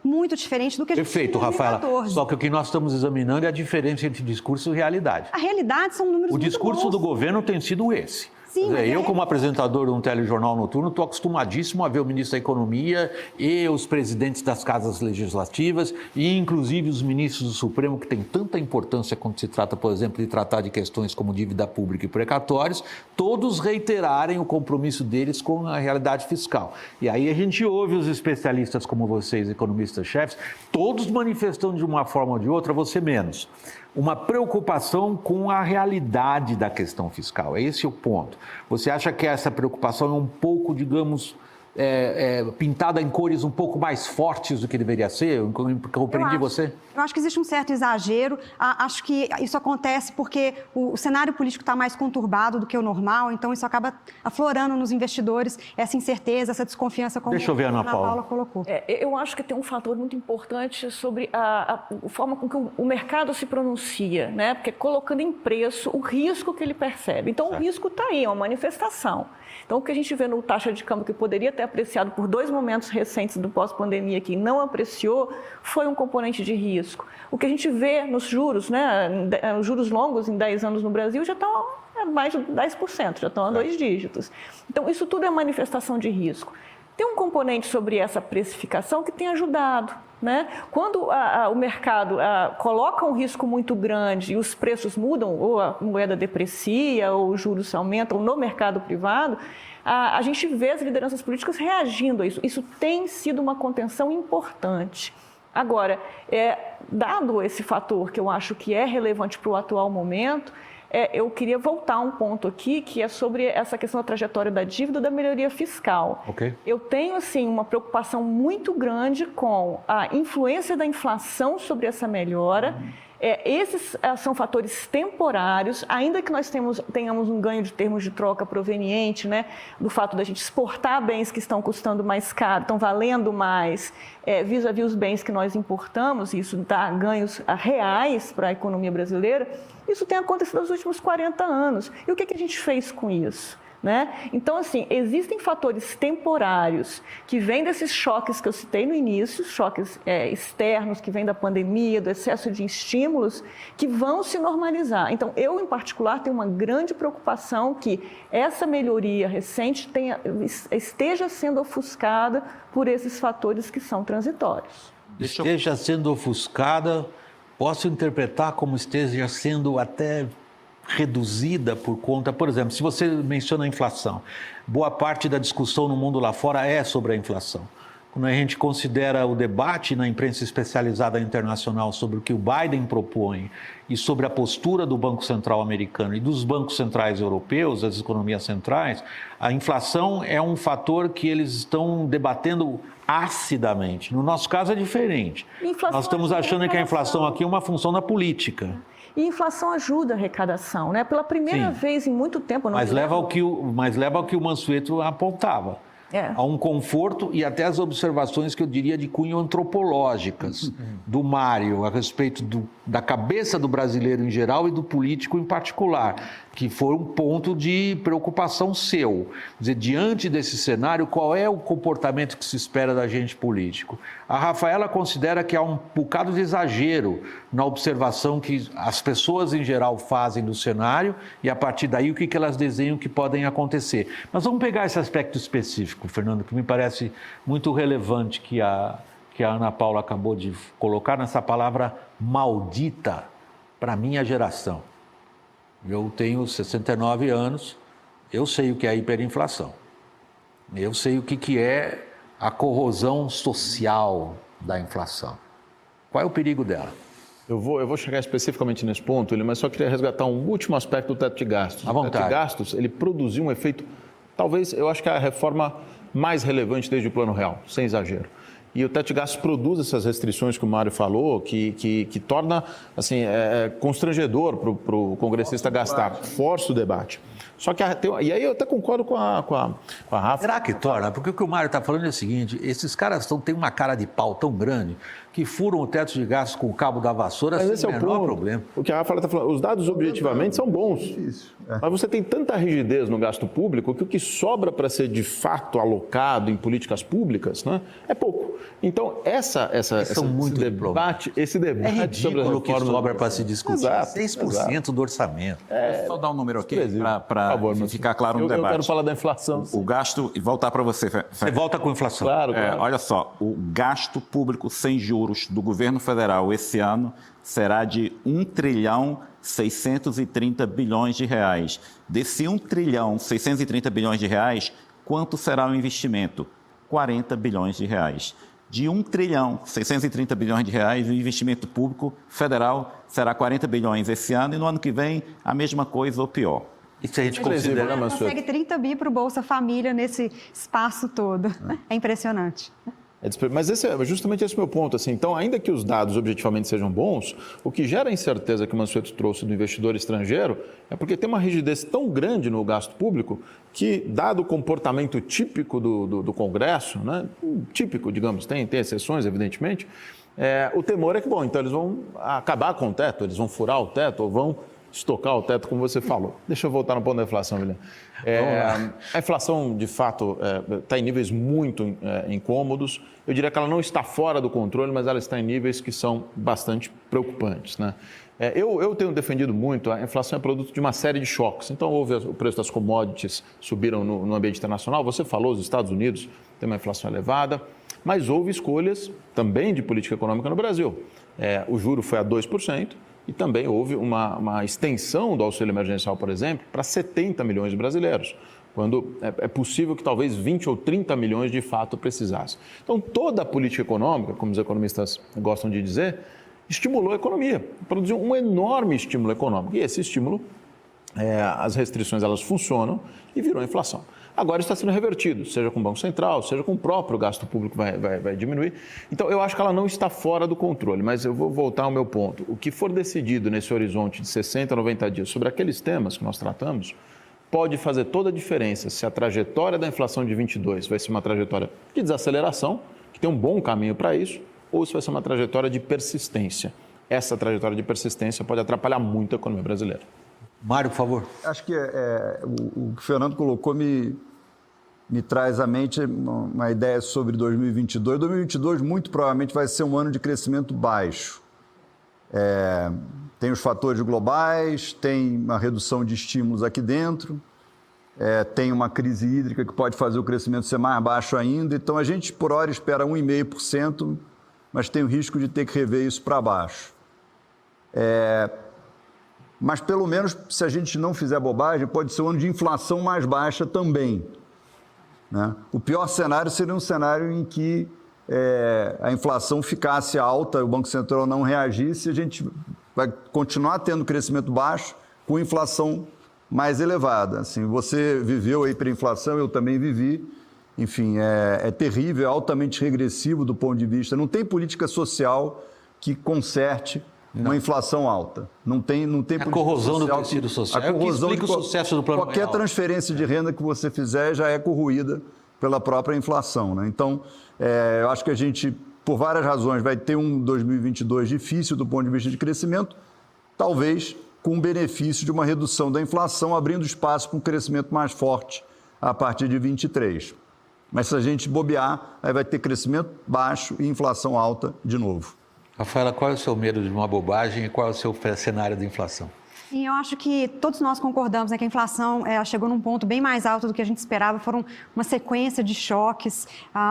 Muito diferente do que a gente Perfeito, tinha em 2014. Rafaela. Só que o que nós estamos examinando é a diferença entre discurso e realidade. A realidade são números O muito discurso bons. do governo tem sido esse. Sim, Quer dizer, mas eu, como apresentador de um telejornal noturno, estou acostumadíssimo a ver o ministro da Economia e os presidentes das casas legislativas e, inclusive, os ministros do Supremo, que têm tanta importância quando se trata, por exemplo, de tratar de questões como dívida pública e precatórios, todos reiterarem o compromisso deles com a realidade fiscal. E aí a gente ouve os especialistas como vocês, economistas-chefes, todos manifestando de uma forma ou de outra, você menos, uma preocupação com a realidade da questão fiscal. Esse é o ponto. Você acha que essa preocupação é um pouco, digamos, pintada em cores um pouco mais fortes do que deveria ser? Eu compreendi você? Eu acho que existe um certo exagero. Acho que isso acontece porque o cenário político está mais conturbado do que o normal, então isso acaba aflorando nos investidores essa incerteza, essa desconfiança, como Deixa eu ver, Ana Paula colocou. Eu acho que tem um fator muito importante sobre a forma com que o mercado se pronuncia, né? Porque colocando em preço o risco que ele percebe. Então, o risco está aí, é uma manifestação. Então, o que a gente vê no taxa de câmbio, que poderia ter apreciado por 2 momentos recentes do pós-pandemia, que não apreciou, foi um componente de risco. O que a gente vê nos juros, né, os juros longos em 10 anos no Brasil já estão a mais de 10%, já estão a 2 dígitos. Então, isso tudo é manifestação de risco. Tem um componente sobre essa precificação que tem ajudado, né? Quando o mercado coloca um risco muito grande e os preços mudam, ou a moeda deprecia, ou os juros aumentam no mercado privado, a gente vê as lideranças políticas reagindo a isso. Isso tem sido uma contenção importante. Agora, dado esse fator que eu acho que é relevante para o atual momento, eu queria voltar a um ponto aqui, que é sobre essa questão da trajetória da dívida e da melhoria fiscal. Okay. Eu tenho, assim, uma preocupação muito grande com a influência da inflação sobre essa melhora. Esses são fatores temporários, ainda que nós tenhamos um ganho de termos de troca proveniente, né, do fato da gente exportar bens que estão custando mais caro, estão valendo mais, vis-à-vis os bens que nós importamos, e isso dá ganhos reais para a economia brasileira. Isso tem acontecido nos últimos 40 anos. E o que a gente fez com isso? né? Então, assim, existem fatores temporários que vêm desses choques que eu citei no início, choques externos que vêm da pandemia, do excesso de estímulos, que vão se normalizar. Então, eu, em particular, tenho uma grande preocupação que essa melhoria recente esteja sendo ofuscada por esses fatores que são transitórios. Esteja sendo ofuscada, posso interpretar como esteja sendo até reduzida por conta, por exemplo, se você menciona a inflação, boa parte da discussão no mundo lá fora é sobre a inflação. Quando a gente considera o debate na imprensa especializada internacional sobre o que o Biden propõe e sobre a postura do Banco Central americano e dos bancos centrais europeus, das economias centrais, a inflação é um fator que eles estão debatendo acidamente. No nosso caso é diferente. Nós estamos achando que a inflação aqui é uma função da política. E inflação ajuda a arrecadação, né? Pela primeira vez em muito tempo... Mas leva ao que o Mansueto apontava. A um conforto e até as observações que eu diria de cunho antropológicas do Mário a respeito da cabeça do brasileiro em geral e do político em particular, que foi um ponto de preocupação seu. Quer dizer, diante desse cenário, qual é o comportamento que se espera da agente político? A Rafaela considera que há um bocado de exagero na observação que as pessoas em geral fazem do cenário e a partir daí o que elas desenham que podem acontecer. Mas vamos pegar esse aspecto específico, Fernando, que me parece muito relevante que a Ana Paula acabou de colocar nessa palavra maldita para a minha geração. Eu tenho 69 anos, eu sei o que é a hiperinflação, eu sei o que é a corrosão social da inflação. Qual é o perigo dela? Eu vou chegar especificamente nesse ponto, mas só queria resgatar um último aspecto do teto de gastos. À vontade. O teto de gastos, ele produziu um efeito, talvez, eu acho que é a reforma mais relevante desde o Plano Real, sem exagero. E o teto de gastos produz essas restrições que o Mário falou, que torna assim, constrangedor para o congressista gastar, força o debate. Só que, e aí eu até concordo com a Rafa. Será que torna? Porque o que o Mário está falando é o seguinte, esses caras têm uma cara de pau tão grande que furam o teto de gastos com o cabo da vassoura sem o menor problema. O que a Rafa está falando, os dados objetivamente são bons, mas você tem tanta rigidez no gasto público que o que sobra para ser de fato alocado em políticas públicas, né, é pouco. Então, esse debate é ridículo que sobra para se discutir. Exato, 6% do orçamento. Só dar um número aqui para ficar claro no debate. Eu quero falar da inflação. O gasto, e voltar para você. Você volta com a inflação. Claro. Olha só, o gasto público sem juros do governo federal esse ano será de 1.630 bilhões de reais. Desse 1.630 bilhões de reais, quanto será o investimento? 40 bilhões de reais. De 1.630 bilhões de reais, o investimento público federal será 40 bilhões esse ano e no ano que vem a mesma coisa ou pior. E se a gente considera... Consegue 30 bi para o Bolsa Família nesse espaço todo. É impressionante. Mas justamente esse é o meu ponto. Assim. Então, ainda que os dados objetivamente sejam bons, o que gera a incerteza que o Mansueto trouxe do investidor estrangeiro é porque tem uma rigidez tão grande no gasto público que, dado o comportamento típico do Congresso, né, típico, digamos, tem exceções, evidentemente, o temor é que, então eles vão acabar com o teto, eles vão furar o teto ou vão estocar o teto, como você falou. Deixa eu voltar no ponto da inflação, William. A inflação, de fato, está em níveis muito incômodos. Eu diria que ela não está fora do controle, mas ela está em níveis que são bastante preocupantes, né? Eu tenho defendido muito, a inflação é produto de uma série de choques. Então, houve o preço das commodities subiram no ambiente internacional. Você falou, os Estados Unidos têm uma inflação elevada, mas houve escolhas também de política econômica no Brasil. O juro foi a 2%. E também houve uma extensão do auxílio emergencial, por exemplo, para 70 milhões de brasileiros, quando é possível que talvez 20 ou 30 milhões de fato precisassem. Então, toda a política econômica, como os economistas gostam de dizer, estimulou a economia, produziu um enorme estímulo econômico. E esse estímulo, as restrições, elas funcionam e virou a inflação. Agora está sendo revertido, seja com o Banco Central, seja com o próprio gasto público vai diminuir. Então, eu acho que ela não está fora do controle, mas eu vou voltar ao meu ponto. O que for decidido nesse horizonte de 60 a 90 dias sobre aqueles temas que nós tratamos, pode fazer toda a diferença se a trajetória da inflação de 22 vai ser uma trajetória de desaceleração, que tem um bom caminho para isso, ou se vai ser uma trajetória de persistência. Essa trajetória de persistência pode atrapalhar muito a economia brasileira. Mário, por favor. Acho que o que o Fernando colocou me traz à mente uma ideia sobre 2022. 2022 muito provavelmente vai ser um ano de crescimento baixo. Tem os fatores globais, tem uma redução de estímulos aqui dentro, tem uma crise hídrica que pode fazer o crescimento ser mais baixo ainda. Então, a gente, por hora, espera 1,5%, mas tem o risco de ter que rever isso para baixo. Mas, pelo menos, se a gente não fizer bobagem, pode ser um ano de inflação mais baixa também, né? O pior cenário seria um cenário em que a inflação ficasse alta, o Banco Central não reagisse, a gente vai continuar tendo crescimento baixo com inflação mais elevada. Assim, você viveu a hiperinflação, eu também vivi. Enfim, é terrível, é altamente regressivo do ponto de vista. Não tem política social que conserte uma inflação alta. Não tem a corrosão do tecido social. A corrosão explica o sucesso do plano qualquer real. Transferência de renda que você fizer já é corroída pela própria inflação, né? Então, eu acho que a gente, por várias razões, vai ter um 2022 difícil do ponto de vista de crescimento, talvez com o benefício de uma redução da inflação, abrindo espaço para um crescimento mais forte a partir de 2023. Mas se a gente bobear, aí vai ter crescimento baixo e inflação alta de novo. Rafaela, qual é o seu medo de uma bobagem e qual é o seu cenário de inflação? Sim, eu acho que todos nós concordamos, né, que a inflação chegou num ponto bem mais alto do que a gente esperava. Foram uma sequência de choques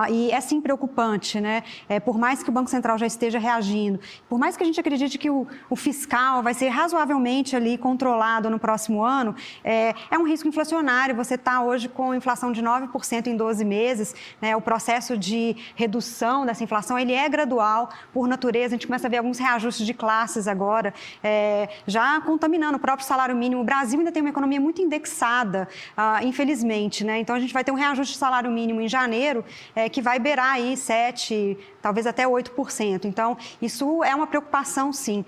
e é sim preocupante, né? Por mais que o Banco Central já esteja reagindo, por mais que a gente acredite que o fiscal vai ser razoavelmente ali controlado no próximo ano, é um risco inflacionário. Você está hoje com inflação de 9% em 12 meses, né? O processo de redução dessa inflação ele é gradual, por natureza. A gente começa a ver alguns reajustes de classes agora, já contaminando o próprio salário mínimo. O Brasil ainda tem uma economia muito indexada, infelizmente, né? Então, a gente vai ter um reajuste de salário mínimo em janeiro que vai beirar aí 7%, talvez até 8%. Então, isso é uma preocupação, sim.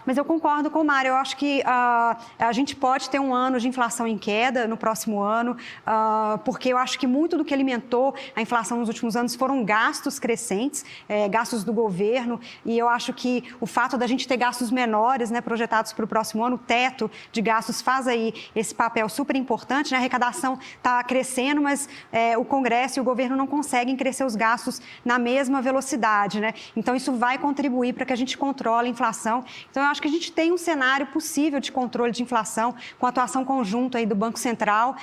Mas eu concordo com o Mário. Eu acho que a gente pode ter um ano de inflação em queda no próximo ano, porque eu acho que muito do que alimentou a inflação nos últimos anos foram gastos crescentes, gastos do governo, e eu acho que o fato da gente ter gastos menores, né, projetados para o próximo ano, o teto de gastos faz aí esse papel super importante, né? A arrecadação está crescendo, mas o Congresso e o governo não conseguem crescer os gastos na mesma velocidade, né? Então, isso vai contribuir para que a gente controle a inflação. Então, eu acho que a gente tem um cenário possível de controle de inflação com a atuação conjunta aí do Banco Central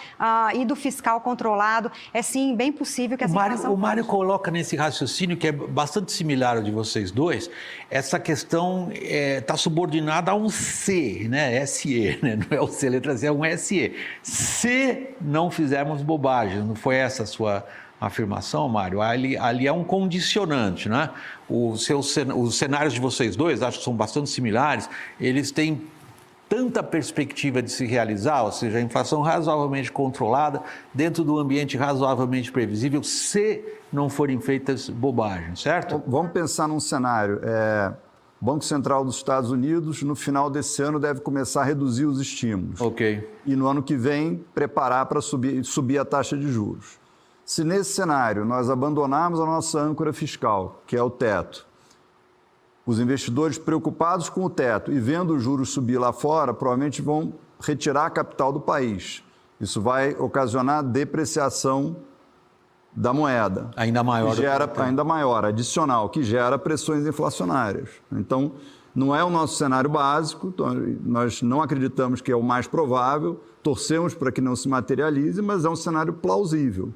e do fiscal controlado. É, sim, bem possível que essa inflação... O Mário coloca nesse raciocínio, que é bastante similar ao de vocês dois, essa questão está subordinada a um C, né? SE, né? Não é o C, letra C, é um SE. Se não fizermos bobagem, não foi essa a sua afirmação, Mário? Ali é um condicionante, né? Os cenários de vocês dois, acho que são bastante similares, eles têm tanta perspectiva de se realizar, ou seja, a inflação razoavelmente controlada, dentro do ambiente razoavelmente previsível, se não forem feitas bobagens, certo? Vamos pensar num cenário. O Banco Central dos Estados Unidos, no final desse ano, deve começar a reduzir os estímulos. Ok. E no ano que vem, preparar para subir a taxa de juros. Se nesse cenário nós abandonarmos a nossa âncora fiscal, que é o teto, os investidores preocupados com o teto e vendo os juros subir lá fora, provavelmente vão retirar a capital do país. Isso vai ocasionar depreciação da moeda. Ainda maior. Ainda maior, adicional, que gera pressões inflacionárias. Então, não é o nosso cenário básico, nós não acreditamos que é o mais provável, torcemos para que não se materialize, mas é um cenário plausível.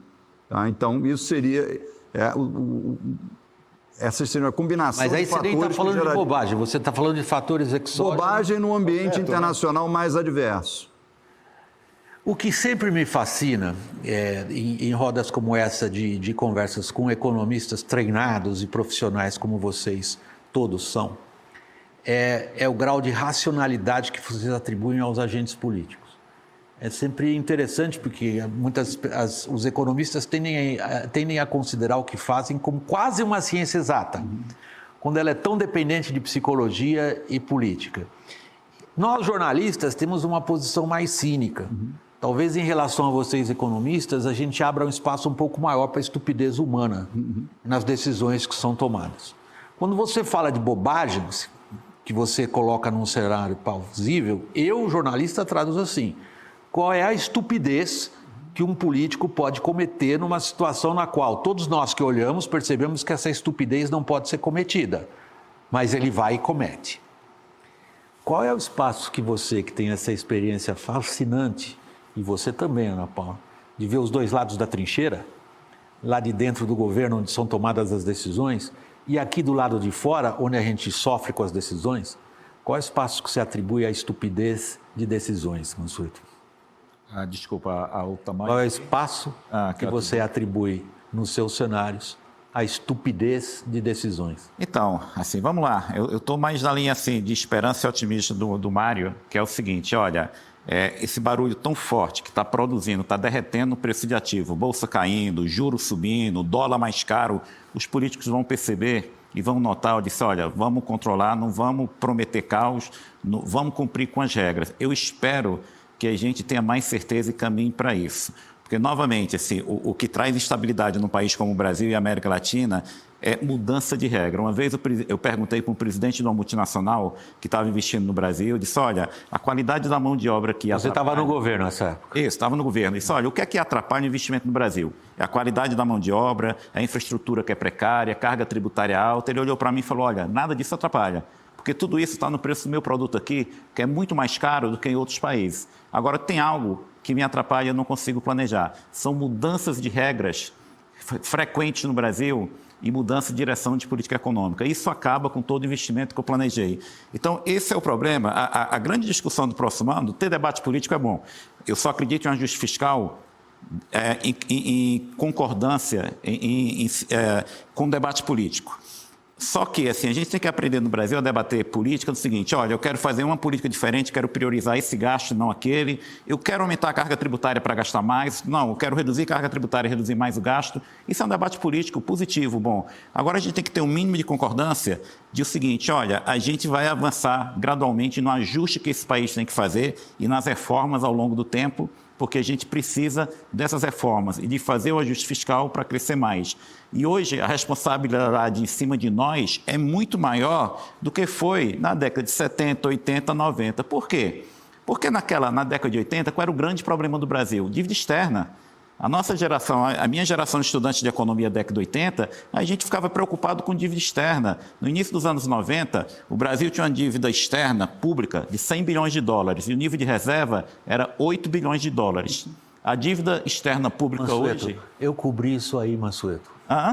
Tá? Então, isso seria... essa seria uma combinação de fatores... Mas aí você nem está falando de bobagem, você está falando de fatores exógenos... Bobagem num ambiente internacional mais adverso. O que sempre me fascina em rodas como essa de conversas com economistas treinados e profissionais como vocês todos são, é o grau de racionalidade que vocês atribuem aos agentes políticos. É sempre interessante porque os economistas tendem a considerar o que fazem como quase uma ciência exata, quando ela é tão dependente de psicologia e política. Nós, jornalistas, temos uma posição mais cínica. Talvez em relação a vocês, economistas, a gente abra um espaço um pouco maior para a estupidez humana nas decisões que são tomadas. Quando você fala de bobagens, que você coloca num cenário plausível, eu, jornalista, traduzo assim: qual é a estupidez que um político pode cometer numa situação na qual todos nós que olhamos percebemos que essa estupidez não pode ser cometida, mas ele vai e comete. Qual é o espaço que você, que tem essa experiência fascinante, e você também, Ana Paula, de ver os dois lados da trincheira, lá de dentro do governo, onde são tomadas as decisões, e aqui do lado de fora, onde a gente sofre com as decisões, qual é o espaço que você atribui à estupidez de decisões, Mansueto? Desculpa, ao tamanho... Qual é o espaço que você atribui nos seus cenários à estupidez de decisões? Então, assim, vamos lá. Eu estou mais na linha assim, de esperança e otimismo do Mário, que é o seguinte: olha, esse barulho tão forte que está produzindo, está derretendo o preço de ativo, bolsa caindo, juros subindo, dólar mais caro, os políticos vão perceber e vão notar, eu disse, olha, vamos controlar, não vamos prometer caos, vamos cumprir com as regras. Eu espero que a gente tenha mais certeza e caminhe para isso. Porque, novamente, assim, o que traz estabilidade num país como o Brasil e a América Latina é mudança de regra. Uma vez eu perguntei para um presidente de uma multinacional que estava investindo no Brasil, eu disse, olha, a qualidade da mão de obra que Você estava no governo nessa época? Isso, estava no governo. Eu disse, olha, o que é que atrapalha o investimento no Brasil? É a qualidade da mão de obra, a infraestrutura que é precária, a carga tributária alta. Ele olhou para mim e falou, olha, nada disso atrapalha, porque tudo isso está no preço do meu produto aqui, que é muito mais caro do que em outros países. Agora, tem algo que me atrapalha e eu não consigo planejar. São mudanças de regras frequentes no Brasil e mudança de direção de política econômica. Isso acaba com todo o investimento que eu planejei. Então, esse é o problema. A grande discussão do próximo ano, ter debate político é bom. Eu só acredito em um ajuste fiscal em concordância com o debate político. Só que, assim, a gente tem que aprender no Brasil a debater política do seguinte, olha, eu quero fazer uma política diferente, quero priorizar esse gasto, não aquele, eu quero aumentar a carga tributária para gastar mais, não, eu quero reduzir a carga tributária e reduzir mais o gasto. Isso é um debate político positivo, bom. Agora a gente tem que ter um mínimo de concordância de o seguinte, olha, a gente vai avançar gradualmente no ajuste que esse país tem que fazer e nas reformas ao longo do tempo, porque a gente precisa dessas reformas e de fazer o ajuste fiscal para crescer mais. E hoje a responsabilidade em cima de nós é muito maior do que foi na década de 70, 80, 90. Por quê? Porque na década de 80, qual era o grande problema do Brasil? Dívida externa. A nossa geração, a minha geração de estudantes de economia da década de 80, a gente ficava preocupado com dívida externa. No início dos anos 90, o Brasil tinha uma dívida externa pública de 100 bilhões de dólares e o nível de reserva era 8 bilhões de dólares. A dívida externa pública Mansueto, hoje... eu cobri isso aí, Mansueto,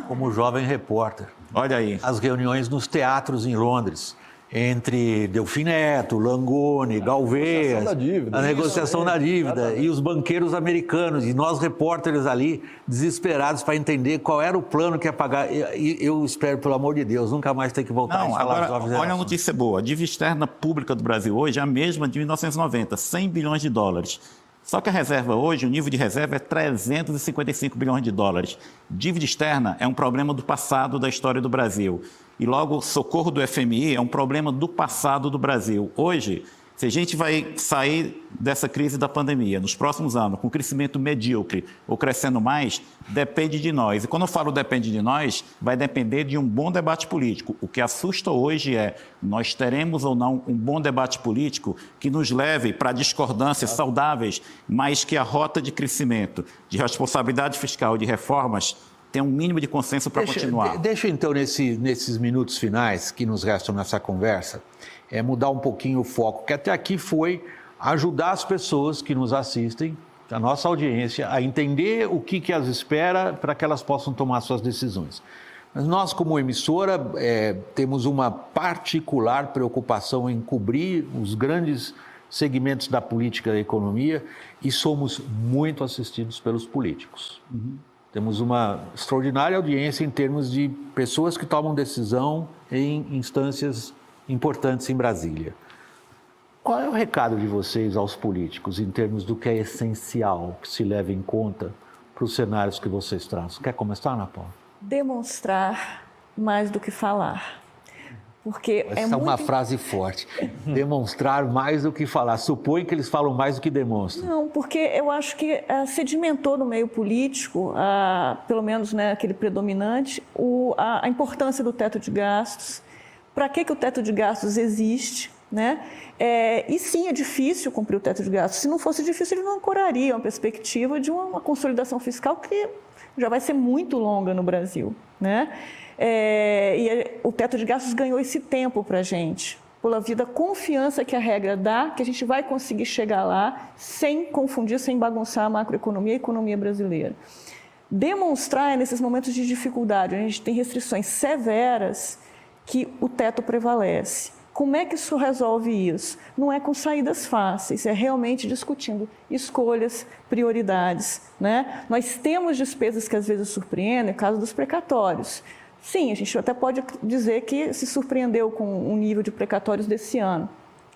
como jovem repórter. Olha aí. As reuniões nos teatros em Londres, entre Delfim Neto, Langoni, Galvez, a negociação da dívida e os banqueiros americanos, e nós repórteres ali desesperados para entender qual era o plano que ia pagar. E eu espero, pelo amor de Deus, nunca mais ter que voltar a falar agora, olha a notícia boa, a dívida externa pública do Brasil hoje é a mesma de 1990, 100 bilhões de dólares. Só que a reserva hoje, o nível de reserva é 355 bilhões de dólares. Dívida externa é um problema do passado da história do Brasil. E logo, o socorro do FMI é um problema do passado do Brasil. Hoje, se a gente vai sair dessa crise da pandemia nos próximos anos com crescimento medíocre ou crescendo mais, depende de nós. E quando eu falo depende de nós, vai depender de um bom debate político. O que assusta hoje é nós teremos ou não um bom debate político que nos leve para discordâncias saudáveis, mas que a rota de crescimento, de responsabilidade fiscal e de reformas tem um mínimo de consenso para continuar. Deixa então, nesses minutos finais que nos restam nessa conversa, mudar um pouquinho o foco, que até aqui foi ajudar as pessoas que nos assistem, a nossa audiência, a entender o que as espera para que elas possam tomar suas decisões. Mas nós, como emissora, temos uma particular preocupação em cobrir os grandes segmentos da política e da economia e somos muito assistidos pelos políticos. Temos uma extraordinária audiência em termos de pessoas que tomam decisão em instâncias importantes em Brasília. Qual é o recado de vocês aos políticos em termos do que é essencial que se leve em conta para os cenários que vocês trazem? Quer começar, Ana Paula? Demonstrar mais do que falar. Porque Essa é uma frase forte. Demonstrar mais do que falar. Supõe que eles falam mais do que demonstram. Não, porque eu acho que sedimentou no meio político, pelo menos aquele predominante, a importância do teto de gastos para que o teto de gastos existe, né? E sim, é difícil cumprir o teto de gastos. Se não fosse difícil, ele não ancoraria uma perspectiva de uma consolidação fiscal que já vai ser muito longa no Brasil, né? O teto de gastos ganhou esse tempo para a gente, pela vida confiança que a regra dá, que a gente vai conseguir chegar lá sem confundir, sem bagunçar a macroeconomia e a economia brasileira. Demonstrar nesses momentos de dificuldade, a gente tem restrições severas, que o teto prevalece. Como é que isso resolve isso? Não é com saídas fáceis, é realmente discutindo escolhas, prioridades, né? Nós temos despesas que às vezes surpreendem, no caso dos precatórios. Sim, a gente até pode dizer que se surpreendeu com o nível de precatórios desse ano.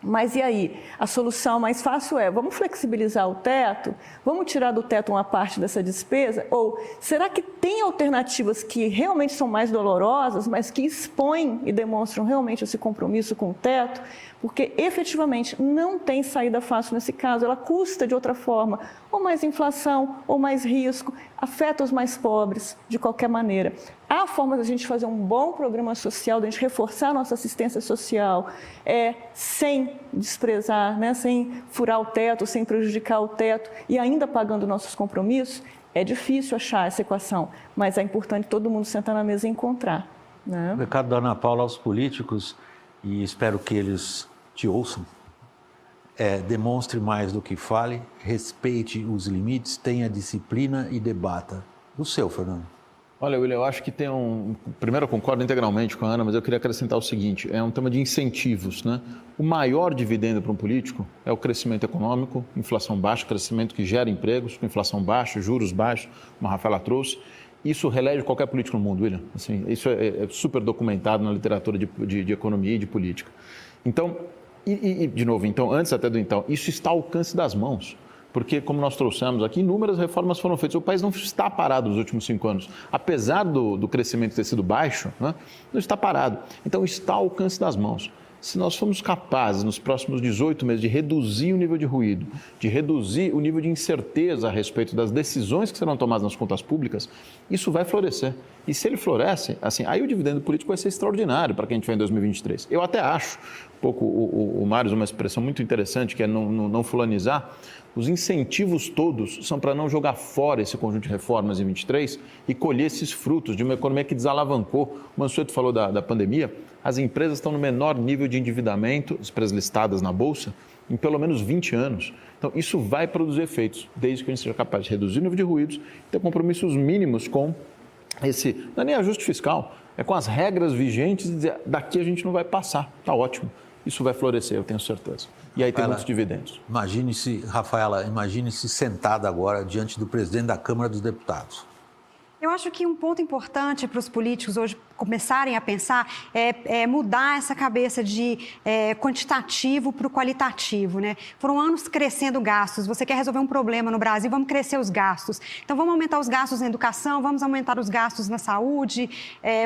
Mas e aí? A solução mais fácil é, vamos flexibilizar o teto? Vamos tirar do teto uma parte dessa despesa? Ou será que tem alternativas que realmente são mais dolorosas, mas que expõem e demonstram realmente esse compromisso com o teto? Porque efetivamente não tem saída fácil nesse caso, ela custa de outra forma, ou mais inflação, ou mais risco, afeta os mais pobres de qualquer maneira. Há formas de a gente fazer um bom programa social, de a gente reforçar a nossa assistência social, sem desprezar, né, sem furar o teto, sem prejudicar o teto e ainda pagando nossos compromissos. É difícil achar essa equação, mas é importante todo mundo sentar na mesa e encontrar, né? O recado da Ana Paula aos políticos, e espero que eles te ouçam, demonstre mais do que fale, respeite os limites, tenha disciplina e debata. O seu, Fernando. Olha, William, eu acho que tem Primeiro, eu concordo integralmente com a Ana, mas eu queria acrescentar o seguinte: é um tema de incentivos, né? O maior dividendo para um político é o crescimento econômico, inflação baixa, crescimento que gera empregos, com inflação baixa, juros baixos, como a Rafaela trouxe. Isso relege qualquer político no mundo, William. Assim, isso é super documentado na literatura de economia e de política. Então, de novo, então, antes até do então, isso está ao alcance das mãos. Porque, como nós trouxemos aqui, inúmeras reformas foram feitas. O país não está parado nos últimos 5 anos. Apesar do crescimento ter sido baixo, né, não está parado. Então, está ao alcance das mãos. Se nós formos capazes, nos próximos 18 meses, de reduzir o nível de ruído, de reduzir o nível de incerteza a respeito das decisões que serão tomadas nas contas públicas, isso vai florescer. E se ele floresce, assim, aí o dividendo político vai ser extraordinário para quem a gente vai em 2023. Eu até acho, o Mário usa uma expressão muito interessante, que é não fulanizar. Os incentivos todos são para não jogar fora esse conjunto de reformas em 23 e colher esses frutos de uma economia que desalavancou. O Mansueto falou da pandemia, as empresas estão no menor nível de endividamento, as empresas listadas na Bolsa, em pelo menos 20 anos. Então, isso vai produzir efeitos, desde que a gente seja capaz de reduzir o nível de ruídos e ter compromissos mínimos com esse, não é nem ajuste fiscal, é com as regras vigentes e dizer, daqui a gente não vai passar, está ótimo. Isso vai florescer, eu tenho certeza. E aí tem muitos dividendos. Rafaela, imagine-se sentada agora diante do presidente da Câmara dos Deputados. Eu acho que um ponto importante para os políticos hoje começarem a pensar é mudar essa cabeça de quantitativo para o qualitativo, né? Foram anos crescendo gastos. Você quer resolver um problema no Brasil, vamos crescer os gastos. Então, vamos aumentar os gastos na educação, vamos aumentar os gastos na saúde,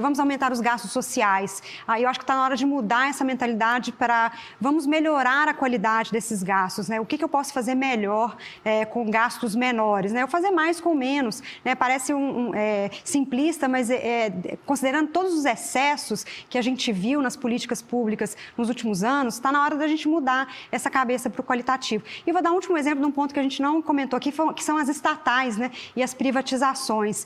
vamos aumentar os gastos sociais. Aí eu acho que está na hora de mudar essa mentalidade para vamos melhorar a qualidade desses gastos, né? O que eu posso fazer melhor com gastos menores, né? Eu fazer mais com menos, né? Parece simplista, mas considerando todos os excessos que a gente viu nas políticas públicas nos últimos anos, está na hora da gente mudar essa cabeça para o qualitativo. E vou dar um último exemplo de um ponto que a gente não comentou aqui, que são as estatais, né, e as privatizações.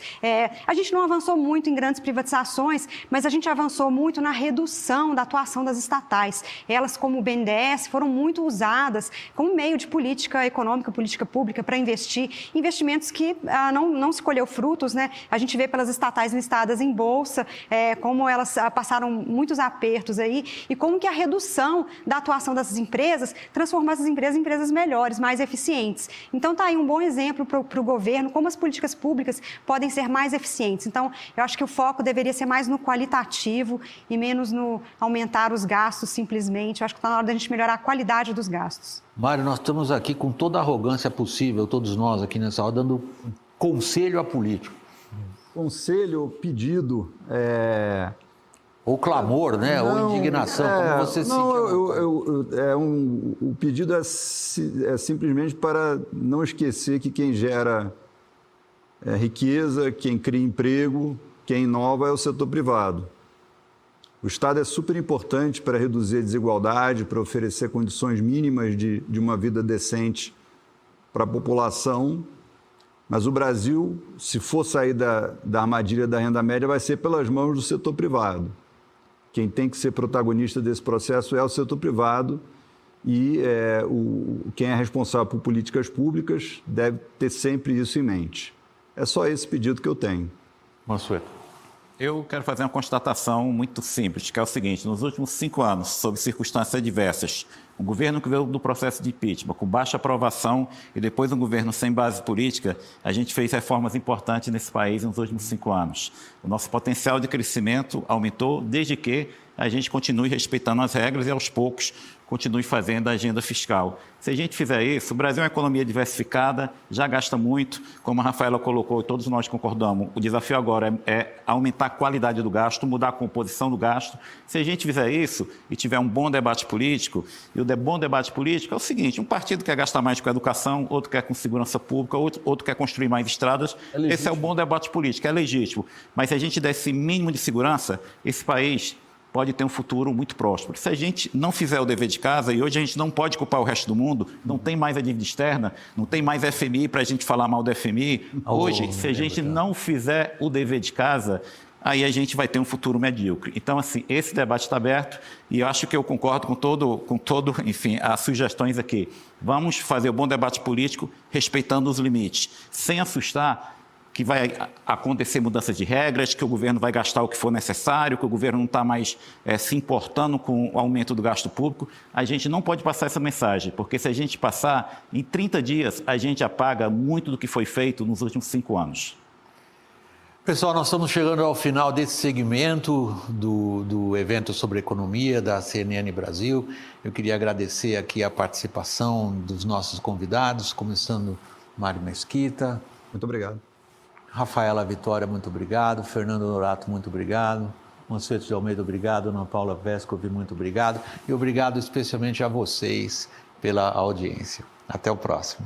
A gente não avançou muito em grandes privatizações, mas a gente avançou muito na redução da atuação das estatais. Elas, como o BNDES, foram muito usadas como meio de política econômica, política pública, para investimentos que não se colheu frutos, né? A gente vê pelas estatais listadas em bolsa, como elas passaram muitos apertos aí e como que a redução da atuação dessas empresas transformou essas empresas em empresas melhores, mais eficientes. Então, está aí um bom exemplo para o governo, como as políticas públicas podem ser mais eficientes. Então, eu acho que o foco deveria ser mais no qualitativo e menos no aumentar os gastos simplesmente. Eu acho que está na hora da gente melhorar a qualidade dos gastos. Mário, nós estamos aqui com toda a arrogância possível, todos nós aqui nessa hora, dando conselho a político. Conselho, pedido, ou clamor, né? Ou indignação, como você se o pedido é simplesmente para não esquecer que quem gera riqueza, quem cria emprego, quem inova é o setor privado. O Estado é super importante para reduzir a desigualdade, para oferecer condições mínimas de uma vida decente para a população, mas o Brasil, se for sair da armadilha da renda média, vai ser pelas mãos do setor privado. Quem tem que ser protagonista desse processo é o setor privado e quem é responsável por políticas públicas deve ter sempre isso em mente. É só esse pedido que eu tenho. Mansueto. Eu quero fazer uma constatação muito simples, que é o seguinte: nos últimos 5 anos, sob circunstâncias adversas, um governo que veio do processo de impeachment, com baixa aprovação, e depois um governo sem base política, a gente fez reformas importantes nesse país nos últimos 5 anos. O nosso potencial de crescimento aumentou, desde que a gente continue respeitando as regras e, aos poucos, continue fazendo a agenda fiscal. Se a gente fizer isso, o Brasil é uma economia diversificada, já gasta muito, como a Rafaela colocou e todos nós concordamos, o desafio agora é aumentar a qualidade do gasto, mudar a composição do gasto. Se a gente fizer isso e tiver um bom debate político, e o bom debate político é o seguinte: um partido quer gastar mais com educação, outro quer com segurança pública, outro quer construir mais estradas. Esse é o bom debate político, é legítimo. Mas se a gente der esse mínimo de segurança, esse país pode ter um futuro muito próspero. Se a gente não fizer o dever de casa, e hoje a gente não pode culpar o resto do mundo, não tem mais a dívida externa, não tem mais FMI para a gente falar mal do FMI. Hoje, se a gente não fizer o dever de casa, aí a gente vai ter um futuro medíocre. Então, assim, esse debate está aberto e eu acho que eu concordo com todo, enfim, as sugestões aqui. Vamos fazer o bom debate político respeitando os limites, sem assustar que vai acontecer mudanças de regras, que o governo vai gastar o que for necessário, que o governo não está mais se importando com o aumento do gasto público. A gente não pode passar essa mensagem, porque se a gente passar, em 30 dias, a gente apaga muito do que foi feito nos últimos 5 anos. Pessoal, nós estamos chegando ao final desse segmento do evento sobre economia da CNN Brasil. Eu queria agradecer aqui a participação dos nossos convidados, começando Mário Mesquita. Muito obrigado. Rafaela Vitória, muito obrigado. Fernando Honorato, muito obrigado. Mansueto de Almeida, obrigado. Ana Paula Vescovi, muito obrigado. E obrigado especialmente a vocês pela audiência. Até o próximo.